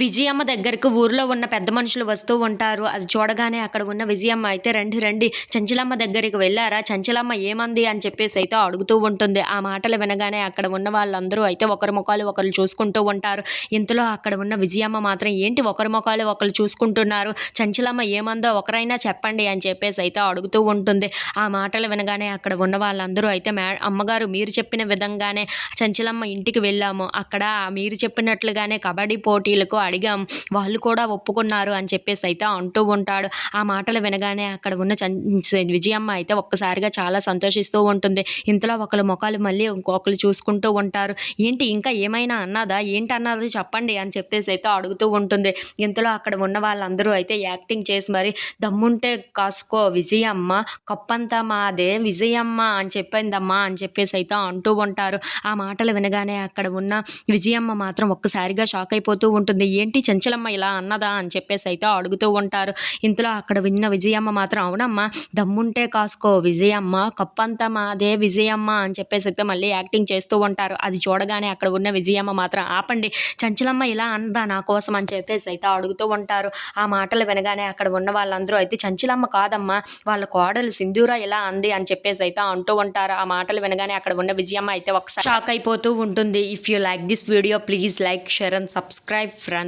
విజయమ్మ దగ్గరకు ఊర్లో ఉన్న పెద్ద మనుషులు వస్తూ ఉంటారు. అది చూడగానే అక్కడ ఉన్న విజయమ్మ అయితే రండి రండి చంచలమ్మ దగ్గరికి వెళ్ళారా, చంచలమ్మ ఏమంది అని చెప్పేసి అయితే అడుగుతూ ఉంటుంది. ఆ మాటలు వినగానే అక్కడ ఉన్న వాళ్ళందరూ అయితే ఒకరి ముఖాలు ఒకరు చూసుకుంటూ ఉంటారు. ఇంతలో అక్కడ ఉన్న విజయమ్మ మాత్రం ఏంటి ఒకరి ముఖాలు ఒకరు చూసుకుంటున్నారు, చంచలమ్మ ఏమందో ఒకరైనా చెప్పండి అని చెప్పేసి అయితే అడుగుతూ ఉంటుంది. ఆ మాటలు వినగానే అక్కడ ఉన్న వాళ్ళందరూ అయితే అమ్మగారు మీరు చెప్పిన విధంగానే చంచలమ్మ ఇంటికి వెళ్ళాము, అక్కడ మీరు చెప్పినట్లుగానే కబడ్డీ పోటీలకు అడిగాం, వాళ్ళు కూడా ఒప్పుకున్నారు అని చెప్పేసి అయితే అంటూ ఉంటాడు. ఆ మాటలు వినగానే అక్కడ ఉన్న విజయమ్మ అయితే ఒక్కసారిగా చాలా సంతోషిస్తూ ఉంటుంది. ఇంతలో ఒకళ్ళ ముఖాలు మళ్ళీ ఇంకొకరు చూసుకుంటూ ఉంటారు. ఏంటి ఇంకా ఏమైనా అన్నదా, ఏంటి అన్నది చెప్పండి అని చెప్పేసి అయితే అడుగుతూ ఉంటుంది. ఇంతలో అక్కడ ఉన్న వాళ్ళందరూ అయితే యాక్టింగ్ చేసి మరి దమ్ముంటే కాసుకో విజయమ్మ, కప్పంతా మాదే విజయమ్మ అని చెప్పిందమ్మా అని చెప్పేసి అయితే అంటూ ఉంటారు. ఆ మాటలు వినగానే అక్కడ ఉన్న విజయమ్మ మాత్రం ఒక్కసారిగా షాక్ అయిపోతూ ఉంటుంది. ఏంటి చంచలమ్మ ఇలా అన్నదా అని చెప్పేసి అయితే అడుగుతూ ఉంటారు. ఇంతలో అక్కడ విన్న విజయమ్మ మాత్రం అవునమ్మా దమ్ముంటే కాసుకో విజయమ్మ, కప్పంతా మాదే విజయమ్మ అని చెప్పేసి అయితే మళ్ళీ యాక్టింగ్ చేస్తూ ఉంటారు. అది చూడగానే అక్కడ ఉన్న విజయమ్మ మాత్రం ఆపండి, చంచలమ్మ ఇలా అందా నా కోసం అని చెప్పేసి అయితే అడుగుతూ ఉంటారు. ఆ మాటలు వినగానే అక్కడ ఉన్న వాళ్ళందరూ అయితే చంచలమ్మ కాదమ్మా వాళ్ళ కోడలు సింధూర ఇలా అంది అని చెప్పేసి అయితే అంటూ ఉంటారు. ఆ మాటలు వినగానే అక్కడ ఉన్న విజయమ్మ అయితే ఒకసారి షాక్ అయిపోతూ ఉంటుంది. If you like this video please like, share and subscribe friends.